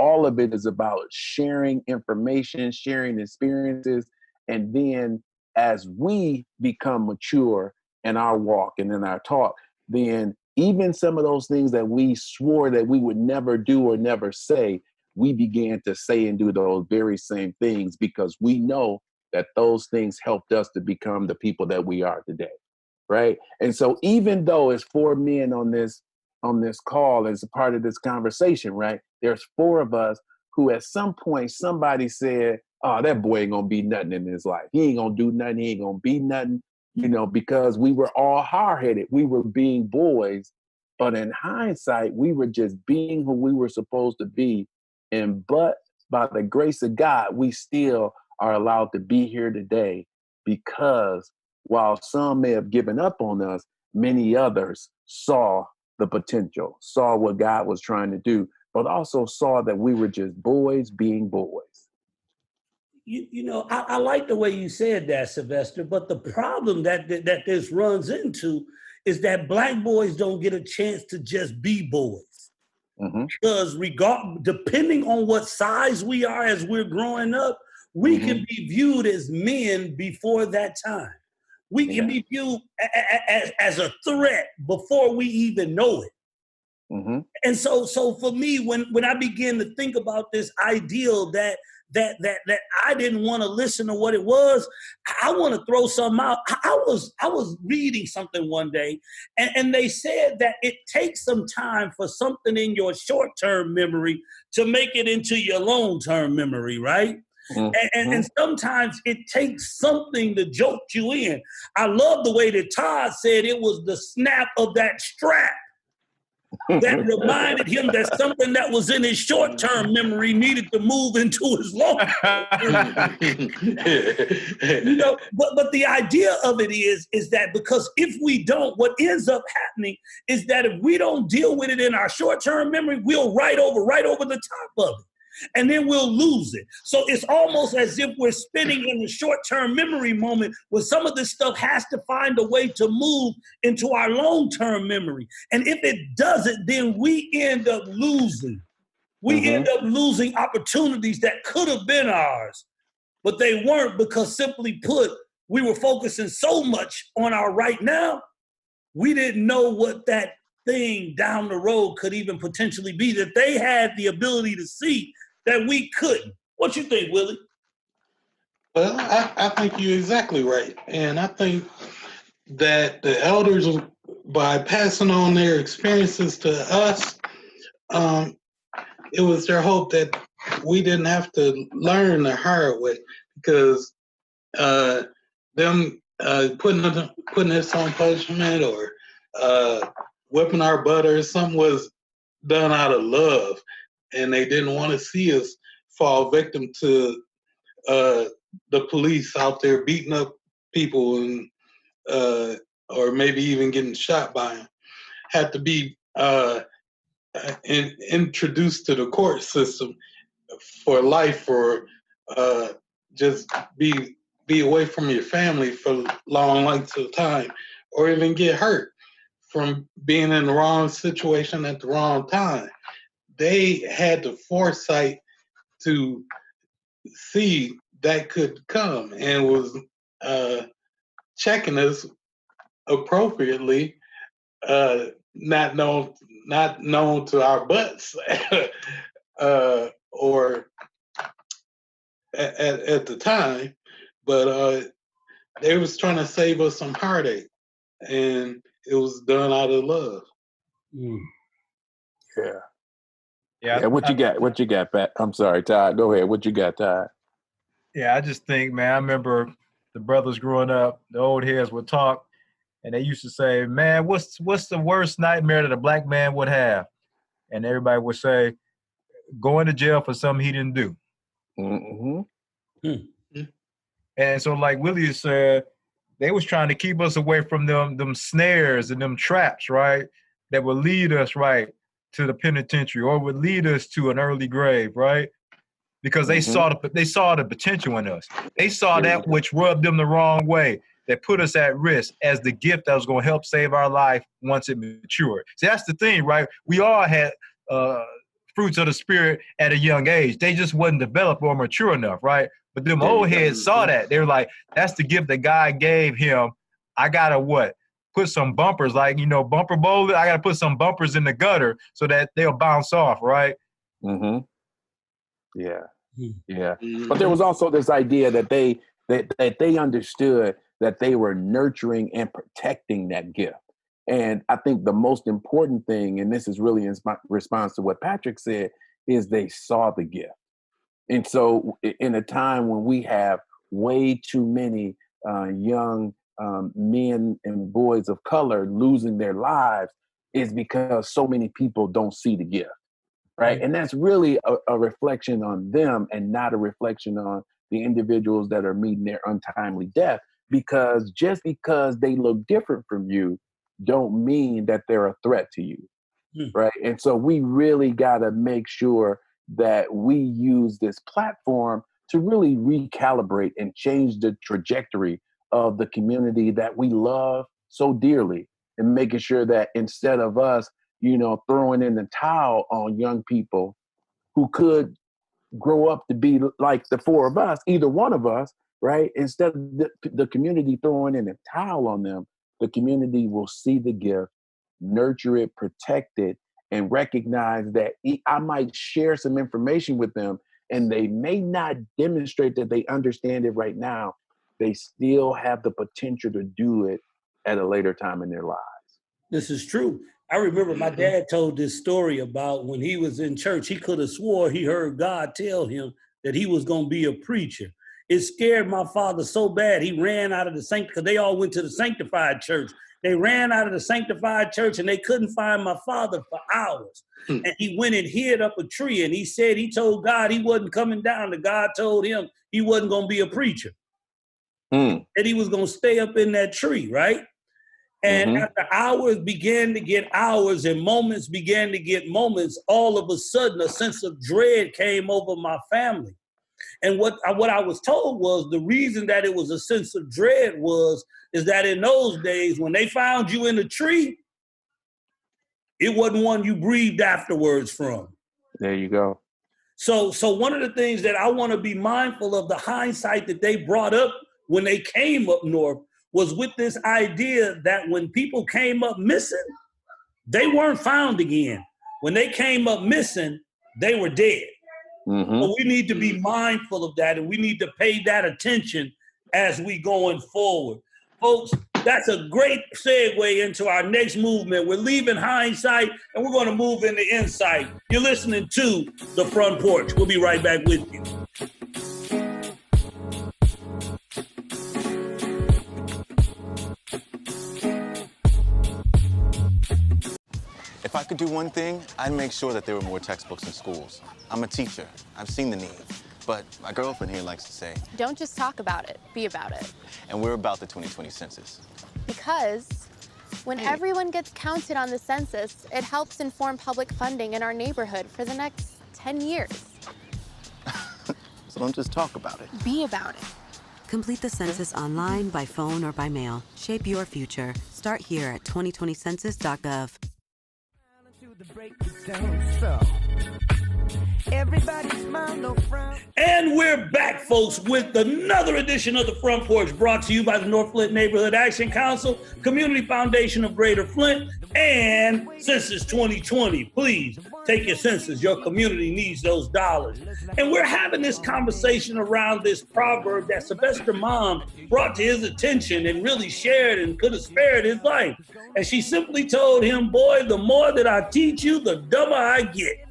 all of it is about sharing information, sharing experiences. And then as we become mature in our walk and in our talk, then even some of those things that we swore that we would never do or never say, we began to say and do those very same things because we know that those things helped us to become the people that we are today, right? And so even though it's 4 men on this call as a part of this conversation, right? There's 4 of us who at some point somebody said, oh, that boy ain't gonna be nothing in his life. He ain't gonna do nothing. He ain't gonna be nothing, because we were all hard-headed. We were being boys, but in hindsight, we were just being who we were supposed to be. But by the grace of God, we still are allowed to be here today because while some may have given up on us, many others saw the potential, saw what God was trying to do, but also saw that we were just boys being boys. I like the way you said that, Sylvester, but the problem that this runs into is that Black boys don't get a chance to just be boys. Mm-hmm. Because depending on what size we are as we're growing up, we mm-hmm. can be viewed as men before that time. We can be viewed as a threat before we even know it. Mm-hmm. And so for me, when I begin to think about this ideal that I didn't want to listen to what it was, I want to throw something out. I was reading something one day, and they said that it takes some time for something in your short-term memory to make it into your long-term memory, right? Mm-hmm. And sometimes it takes something to jolt you in. I love the way that Todd said it was the snap of that strap that reminded him that something that was in his short-term memory needed to move into his long-term memory. But the idea of it is that because if we don't, what ends up happening is that if we don't deal with it in our short-term memory, we'll right over the top of it. And then we'll lose it. So it's almost as if we're spinning in the short-term memory moment where some of this stuff has to find a way to move into our long-term memory. And if it doesn't, then we end up losing. We end up losing opportunities that could have been ours, but they weren't because simply put, we were focusing so much on our right now, we didn't know what that thing down the road could even potentially be that they had the ability to see that we couldn't. What you think, Willie? Well, I think you're exactly right. And I think that the elders, by passing on their experiences to us, it was their hope that we didn't have to learn the hard way because them putting us on punishment or whipping our butt or something was done out of love. And they didn't want to see us fall victim to the police out there beating up people and or maybe even getting shot by them. Had to be introduced to the court system for life, or just be away from your family for long lengths of time, or even get hurt from being in the wrong situation at the wrong time. They had the foresight to see that could come and was checking us appropriately, not known to our butts, or at the time, but they was trying to save us some heartache, and it was done out of love. Yeah. What you got, Pat? I'm sorry, Todd. Go ahead. What you got, Todd? Yeah, I just think, man, I remember the brothers growing up, the old heads would talk, and they used to say, man, what's the worst nightmare that a Black man would have? And everybody would say, going to jail for something he didn't do. Mm-hmm. Mm-hmm. And so, like Willie said, they was trying to keep us away from them snares and them traps, right, that would lead us right to the penitentiary or would lead us to an early grave, right? Because they saw the potential in us. They saw that which rubbed them the wrong way, that put us at risk as the gift that was going to help save our life once it matured. See, that's the thing, right? We all had fruits of the spirit at a young age. They just wasn't developed or mature enough, right? But them There you old go. heads saw that. They were like, that's the gift that God gave him. I gotta what? Put some bumpers, like, you know, bumper bowler. I gotta put some bumpers in the gutter so that they'll bounce off, right? Mm-hmm. Yeah. Hmm. Yeah. But there was also this idea that they understood that they were nurturing and protecting that gift. And I think the most important thing, and this is really in response to what Patrick said, is they saw the gift. And so in a time when we have way too many young men and boys of color losing their lives, is because so many people don't see the gift. Right. And that's really a reflection on them and not a reflection on the individuals that are meeting their untimely death. Because just because they look different from you don't mean that they're a threat to you. Right. And so we really got to make sure that we use this platform to really recalibrate and change the trajectory of the community that we love so dearly, and making sure that instead of us, you know, throwing in the towel on young people who could grow up to be like the four of us, either one of us, right? Instead of the community throwing in a towel on them, the community will see the gift, nurture it, protect it, and recognize that I might share some information with them and they may not demonstrate that they understand it right now. They still have the potential to do it at a later time in their lives. This is true. I remember my dad told this story about when he was in church, he could have swore he heard God tell him that he was going to be a preacher. It scared my father so bad, he ran out of the because they all went to the sanctified church. They ran out of the sanctified church and they couldn't find my father for hours. And he went and hid up a tree, and he said he told God he wasn't coming down, and God told him he wasn't going to be a preacher. That he was going to stay up in that tree, right? And after hours began to get hours and moments began to get moments, all of a sudden a sense of dread came over my family. And what I was told was the reason that it was a sense of dread is that in those days when they found you in a tree, it wasn't one you breathed afterwards from. There you go. So one of the things that I want to be mindful of, the hindsight that they brought up when they came up north, was with this idea that when people came up missing, they weren't found again. When they came up missing, they were dead. So we need to be mindful of that, and we need to pay that attention as we going forward. Folks, that's a great segue into our next movement. We're leaving hindsight, and we're going to move into insight. You're listening to The Front Porch. We'll be right back with you. If I could do one thing, I'd make sure that there were more textbooks in schools. I'm a teacher. I've seen the need. But my girlfriend here likes to say, don't just talk about it, be about it. And we're about the 2020 census. Because when everyone gets counted on the census, it helps inform public funding in our neighborhood for the next 10 years. So don't just talk about it. Be about it. Complete the census online, by phone, or by mail. Shape your future. Start here at 2020census.gov. And we're back, folks, with another edition of The Front Porch, brought to you by the North Flint Neighborhood Action Council, Community Foundation of Greater Flint, and Census 2020. Please take your census. Your community needs those dollars. And we're having this conversation around this proverb that Sylvester Mom brought to his attention and really shared and could have spared his life. And she simply told him, boy, the more that I teach you, the dumber I get.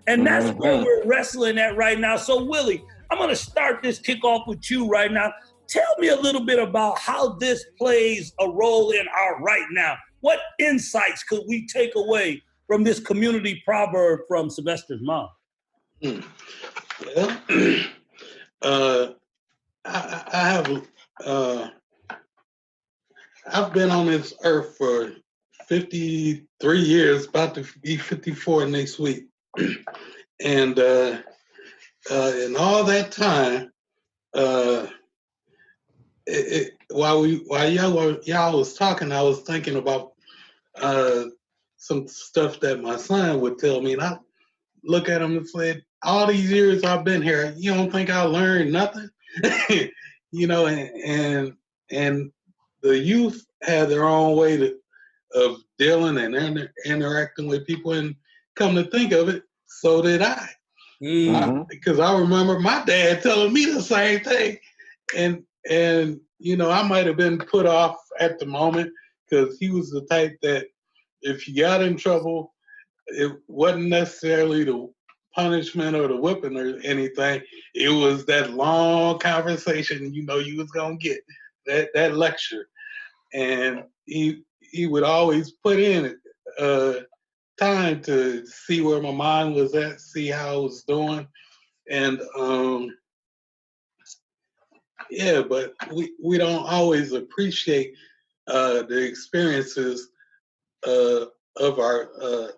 And that's where we're wrestling at right now. So, Willie, I'm going to start this kickoff with you right now. Tell me a little bit about how this plays a role in our right now. What insights could we take away from this community proverb from Sylvester's mom? Well, I've been on this earth for 53 years, about to be 54 next week. And in all that time, while y'all was talking, I was thinking about some stuff that my son would tell me, and look at him and said, all these years I've been here, you don't think I learned nothing? You know, and the youth had their own way of dealing and interacting with people, and come to think of it, so did I. Because I remember my dad telling me the same thing, and you know, I might have been put off at the moment because he was the type that if you got in trouble, it wasn't necessarily the punishment or the whipping or anything. It was that long conversation, you know, you was gonna get that lecture, and he would always put in time to see where my mind was at, see how I was doing, and yeah, but we don't always appreciate the experiences of our